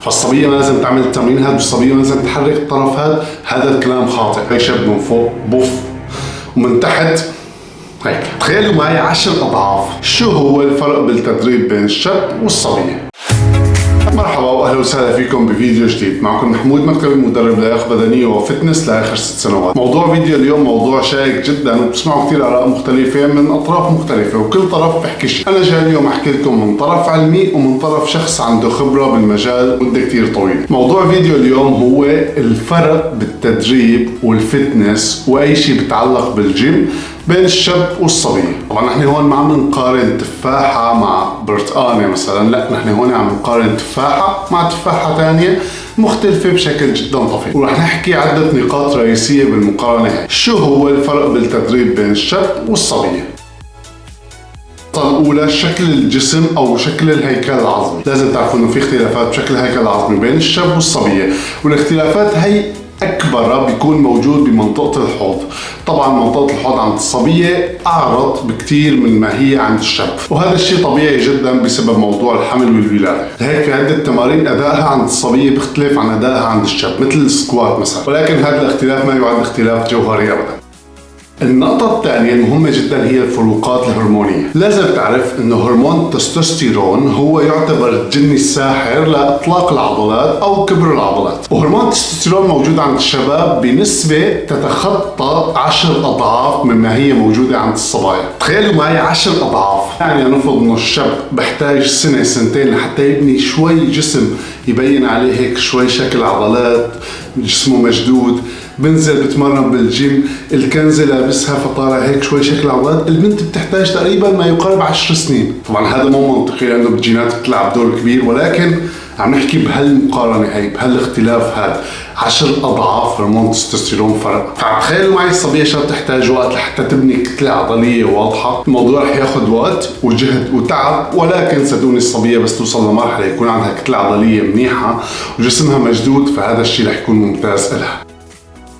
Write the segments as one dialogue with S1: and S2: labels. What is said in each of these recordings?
S1: فالصبية ما لازم تعمل التمرين هذا، والصبية ما لازم تحرك الطرف هذا الكلام خاطئ. هي شاب من فوق بوف ومن تحت هيك. تخيلوا معي 10 أضعاف. شو هو الفرق بالتدريب بين الشاب والصبية؟ مرحبا واهلا وسهلا فيكم بفيديو جديد. معكم محمود مكتبي، مدرب لياقة بدنية وفتنس لاخر 6 سنوات. موضوع فيديو اليوم موضوع شائك جدا، وبتسمعوا كثير آراء مختلفة من اطراف مختلفة، وكل طرف بحكي شيء. انا جاي اليوم احكي لكم من طرف علمي ومن طرف شخص عنده خبرة بالمجال مدة كثير طويلة. موضوع فيديو اليوم هو الفرق بالتدريب والفتنس واي شيء بتعلق بالجيم بين الشاب والصبية. طبعا نحن هون ما عم نقارن تفاحة مع برتقانة مثلا، لا، نحن هون عم نقارن تفاحة مع تفاحة ثانية مختلفة بشكل جدا طفيف، ورح نحكي عدة نقاط رئيسية بالمقارنة هاي. شو هو الفرق بالتدريب بين الشاب والصبية؟ الأولى شكل الجسم أو شكل الهيكل العظمي. لازم تعرفوا إنه في اختلافات بشكل الهيكل العظمي بين الشاب والصبية، والاختلافات هي أكبر بيكون موجود بمنطقة الحوض. طبعا منطقة الحوض عند الصبية أعرض بكتير من ما هي عند الشاب، وهذا الشيء طبيعي جدا بسبب موضوع الحمل والولادة. لهيك في عدة تمارين أدائها عند الصبية بيختلف عن أدائها عند الشاب، مثل السكوات مثلا، ولكن هذا الاختلاف ما يعد اختلاف جوهري أبدا. النقطة الثانية المهمة جدا هي الفروقات الهرمونية. لازم تعرف انه هرمون التستوستيرون هو يعتبر الجني الساحر لإطلاق العضلات او كبر العضلات، وهرمون التستوستيرون موجود عند الشباب بنسبة تتخطى 10 أضعاف مما هي موجودة عند الصبايا. تخيلوا معي 10 أضعاف. يعني نفرض انه الشاب بحتاج سنة سنتين لحتى يبني شوي جسم يبين عليه هيك شوي شكل عضلات، جسمه مشدود، بنزل بتمرن بالجيم، الكنزة لابسها فطالع هيك شوي شكل عضلات. البنت بتحتاج تقريبا ما يقارب 10 سنين. طبعا هذا مو منطقي لانه بالجينات بتلعب دور كبير، ولكن عم نحكي بهالمقارنة هي، بهالاختلاف هذا 10 أضعاف هرمون التستوستيرون فرق. فتخيلوا معي الصبية شو بتحتاج وقت لحتى تبني كتلة عضلية واضحة. الموضوع رح ياخذ وقت وجهد وتعب، ولكن صدقوني الصبية بس توصل لمرحلة يكون عندها كتلة عضلية منيحة وجسمها مشدود، فهذا الشيء رح يكون ممتاز لها.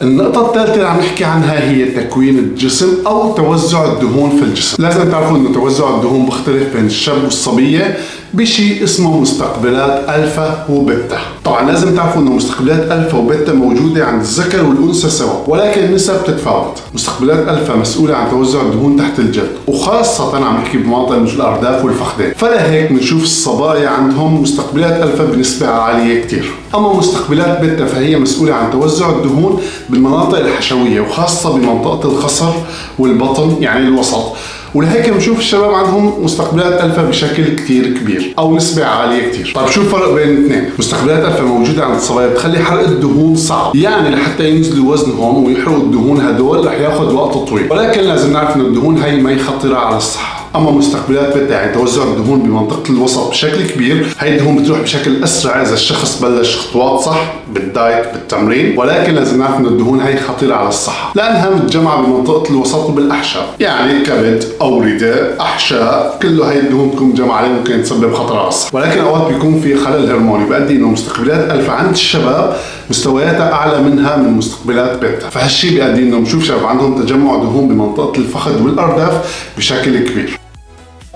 S1: النقطة الثالثة اللي عم نحكي عنها هي تكوين الجسم أو توزع الدهون في الجسم. لازم تعرفوا إنه توزع الدهون بيختلف بين الشاب والصبية بشيء اسمه مستقبلات ألفا وبيتا. طبعا لازم تعرفوا إنه مستقبلات ألفا وبيتا موجودة عند الذكر والأنثى سوا، ولكن النسب بتتفاوت. مستقبلات ألفا مسؤولة عن توزع الدهون تحت الجلد، وخاصة عم نحكي بمناطق مثل الأرداف والفخذين. فلهيك بنشوف الصبايا عندهم مستقبلات ألفا بنسبة عالية كتير. أما مستقبلات بيتا فهي مسؤولة عن توزع الدهون بالمناطق الحشوية، وخاصة بمنطقة الخصر والبطن يعني الوسط. ولهيك بنشوف الشباب عندهم مستقبلات ألفا بشكل كتير كبير أو نسبة عالية كتير. طيب شو الفرق بين الاثنين؟ مستقبلات ألفا موجودة عند الصبايا بتخلي حرق الدهون صعب، يعني لحتى ينزلوا وزنهم ويحرقوا الدهون هدول رح ياخذ وقت طويل، ولكن لازم نعرف إنه الدهون هي ما هي خطرة على الصحة. أما مستقبلات بيتا يعني توزع الدهون بمنطقة الوسط بشكل كبير، هاي الدهون بتروح بشكل أسرع إذا الشخص بلش خطوات صح بالدايت بالتمرين، ولكن لازم نعرف إنه الدهون هاي خطيرة على الصحة لأنها متجمعة بمنطقة الوسط وبالأحشاء، يعني كبد، أوردة، أحشاء، كله هاي الدهون تكون مجمعة عليه ممكن تسبب خطر على الصحة. ولكن أوقات بيكون في خلل هرموني بيؤدي إنه مستقبلات ألفا عند الشباب مستوياتها أعلى منها من مستقبلات بيتا، فهالشي بيؤدي إنه بنشوف شباب عندهم تجمع دهون بمنطقة الفخذ والأرداف بشكل كبير.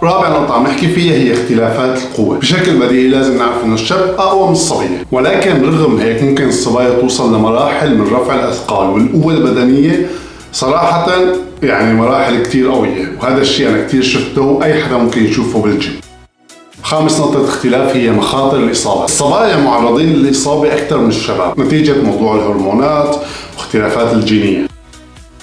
S1: رابع نقطة عم نحكي فيها هي اختلافات القوة. بشكل بديهي لازم نعرف انه الشاب اقوى من الصبية، ولكن رغم هيك ممكن الصبايا توصل لمراحل من رفع الاثقال والقوة البدنية صراحة يعني مراحل كتير قوية، وهذا الشيء انا كتير شفته واي حدا ممكن يشوفه بالجيم. خامس نقطة اختلاف هي مخاطر الإصابة. الصبايا معرضين للإصابة أكثر من الشباب نتيجة موضوع الهرمونات واختلافات الجينية.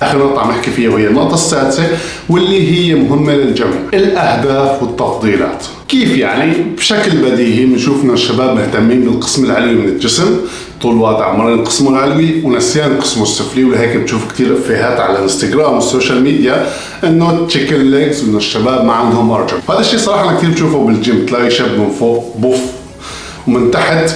S1: آخر نقطة عم نحكي فيها وهي النقطة السادسة واللي هي مهمة للجميع، الأهداف والتفضيلات. كيف يعني؟ بشكل بديهي بنشوف إن الشباب مهتمين بالقسم العلوي من الجسم، طول الوقت عمالين قسمه العلوي ونسيان قسمه السفلي، ولهيك بتشوف كتير افيهات على الانستغرام والسوشيال ميديا انه تشيكن ليجز وانه الشباب ما عندهم ارجل. هذا الشيء صراحة انا كتير بشوفه بالجيم، تلاقي شاب من فوق بوف ومن تحت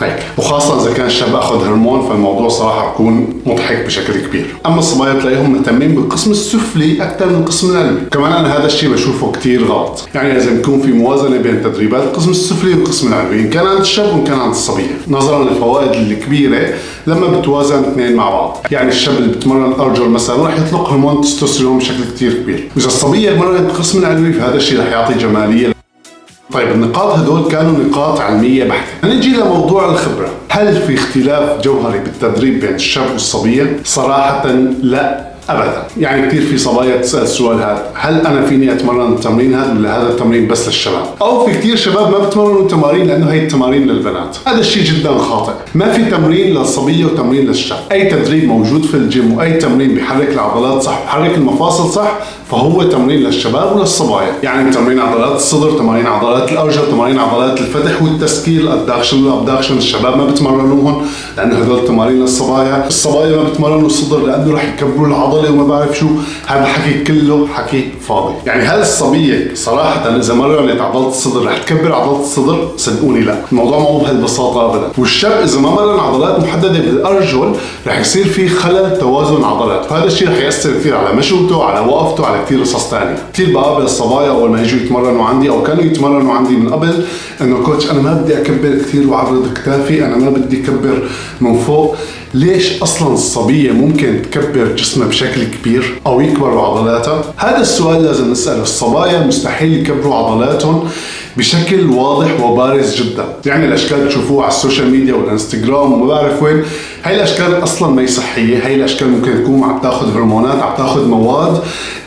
S1: هيك، وخاصة إذا كان الشاب أخذ هرمون فالموضوع صراحة بكون مضحك بشكل كبير. أما الصبايا تلاقيهم مهتمين بالقسم السفلي أكثر من القسم العلوي. كمان أنا هذا الشيء بشوفه كتير غلط، يعني لازم يكون في موازنة بين تدريبات القسم السفلي والقسم العلوي، إن كان عند الشاب وإن كان عند الصبية، نظرا للفوائد الكبيرة لما بتوازن اثنين مع بعض. يعني الشاب اللي بتمرن أرجل مثلا راح يطلق هرمون التستوستيرون بشكل كتير كبير، وإذا الصبية مرنت بالقسم العلوي فهذا الشيء راح يعطي جمالية. طيب النقاط هدول كانوا نقاط علمية بحتة. نجي لموضوع الخبرة. هل في اختلاف جوهري بالتدريب بين الشاب والصبية؟ صراحة لا ابدا. يعني كثير في صبايا تسال السؤال هذا، هل انا فيني اتمرن التمرين هذا ولا هذا التمرين بس للشباب؟ او في كثير شباب ما بتمرنوا التمارين لانه هي التمارين للبنات. هذا الشيء جدا خاطئ. ما في تمرين للصبيه وتمرين للشاب. اي تدريب موجود في الجيم واي تمرين بيحرك العضلات صح وبيحرك المفاصل صح فهو تمرين للشباب وللصبايا. يعني تمرين عضلات الصدر، تمارين عضلات الارجل، تمارين عضلات الفتح والتسكير، الادكشن والابدكشن الشباب ما بتمرنوهم لانه هذول تمارين للصبايا. الصبايا ما بتمرنوا الصدر لانه رح يكبروا العضله وما بعرف شو. هذا الحكي كله حكي فاضي. يعني هل الصبيه صراحه اذا مرنت عضله الصدر رح تكبر عضله الصدر؟ صدقوني لا، الموضوع مو بهالبساطه ابدا. والشاب اذا ما مرن عضلات محدده بالارجل رح يصير في خلل توازن عضلات، وهذا الشيء رح ياثر كثير على مشوته، على وقفته، على كثير قصص ثانيه. كثير بقابل الصبايا اول ما يجوا يتمرنوا عندي او كانوا يتمرنوا عندي من قبل انه كوتش انا ما بدي اكبر كثير واعرض كتافي، انا ما بدي اكبر من فوق. ليش اصلا الصبيه ممكن تكبر جسمها بشكل كبير او يكبروا عضلاتها؟ هذا السؤال لازم نساله. الصبايا مستحيل يكبروا عضلاتهم بشكل واضح وبارز جدا. يعني الاشكال تشوفوها على السوشيال ميديا والانستغرام وما بعرف وين، هاي الاشكال اصلا ما هي صحيه. هاي الاشكال ممكن تكون عم تاخذ هرمونات، عم تاخذ مواد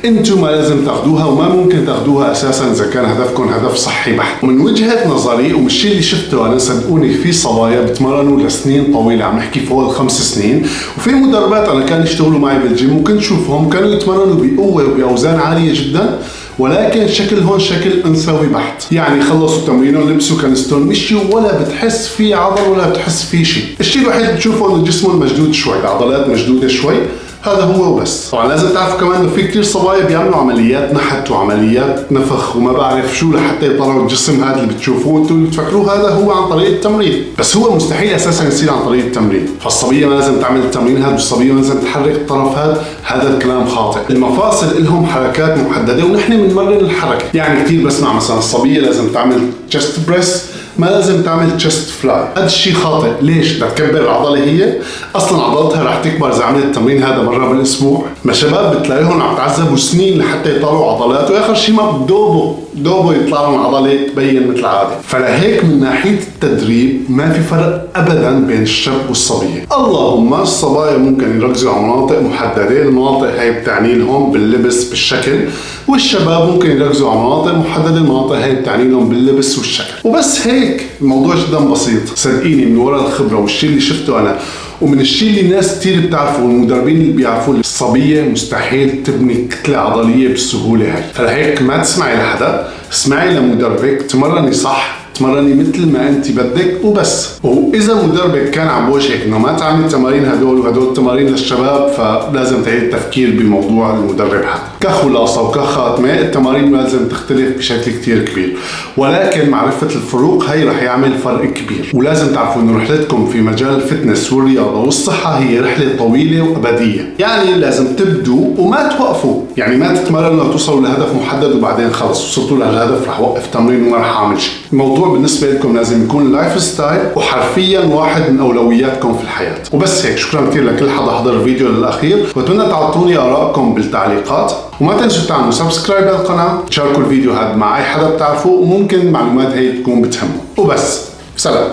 S1: انتم ما لازم تاخذوها وما ممكن تاخذوها اساسا اذا كان هدفكم هدف صحي بحت. ومن وجهه نظري ومن الشيء اللي شفته انا، صدقوني في صبايا بتمرنوا لسنين طويله، عم نحكي فوق ال5 سنين، وفي مدربات انا كانوا يشتغلوا معي بالجيم وكنت شوفهم كانوا يتمرنوا بقوه وباوزان عاليه جدا، ولكن شكلهم شكل انثوي بحت. يعني خلصوا تمرينهم لبسوا كنستون مشيوا ولا بتحس في عضل ولا بتحس في شيء. الشيء الوحيد اللي بتشوفه انه جسمهم مشدود شوي، العضلات مشدوده شوي، هذا هو وبس. طبعا لازم تعرفوا كمان انه في كثير صبايا بيعملوا عمليات نحت وعمليات نفخ وما بعرف شو لحتى يطلعوا الجسم هذا اللي بتشوفوه انتم، اللي بتفكروه هذا هو عن طريق التمرين، بس هو مستحيل اساسا يصير عن طريق التمرين. فالصبيه ما لازم تعمل التمرين هذا، والصبيه ما لازم تحرك الطرف هذا الكلام خاطئ. المفاصل لهم حركات محدده ونحن بنمرن الحركه. يعني كثير بسمع مثلا الصبيه لازم تعمل تشست بريس، ما لازم تعمل تشست فلاي. هذا الشيء خاطئ. ليش؟ بدها تكبر العضله، هي اصلا عضلتها رح تكبر اذا عملت التمرين هذا مره بالاسبوع. ما شباب بتلاقيهم عم تعذبوا سنين لحتى يطلعوا عضلات، واخر شيء ما دوبه يطلع لهم عضله تبين مثل العاده. فلهيك من ناحيه التدريب ما في فرق ابدا بين الشاب والصبيه. اللهم الصبايا ممكن يركزوا على مناطق محدده، المناطق هي بتعني لهم باللبس بالشكل، والشباب ممكن يركزوا على مناطق محدده، المناطق هي بتعني لهم باللبس والشكل. وبس هيك، الموضوع جدا بسيط. صدقيني من وراء الخبره والشيء اللي شفته انا ومن الشيء اللي الناس كثير بتعرفه والمدربين اللي بيعرفوه، الصبيه مستحيل تبني كتله عضليه بالسهوله هاي. فلهيك ما تسمعي لحدا، اسمعي لمدربك، تمرني صح، تمرني مثل ما انت بدك وبس. واذا مدربك كان عم بوشك انه ما تعمل التمارين هدول وهدول التمارين للشباب، فلازم تعيد التفكير بموضوع المدرب هذا. كخلاصه وكخاتمه، التمارين لازم تختلف بشكل كثير كبير، ولكن معرفه الفروق هي رح يعمل فرق كبير. ولازم تعرفوا انه رحلتكم في مجال الفتنس والرياضه والصحه هي رحله طويله وابديه. يعني لازم تبدوا وما توقفوا، يعني ما تتمرنوا لتوصلوا لهدف محدد وبعدين خلص وصلتوا لهالهدف رح اوقف تمرين وما رح اعمل شيء. الموضوع بالنسبه لكم لازم يكون لايف ستايل وحرفيا واحد من اولوياتكم في الحياه. وبس هيك. شكرا كثير لكل حدا حضر الفيديو للاخير، واتمنى تعطوني ارائكم بالتعليقات، وما تنسوا تعملوا سبسكرايب للقناه، تشاركوا الفيديو هذا مع اي حدا بتعرفوه وممكن المعلومات هي تكون بتهمه. وبس، سلام.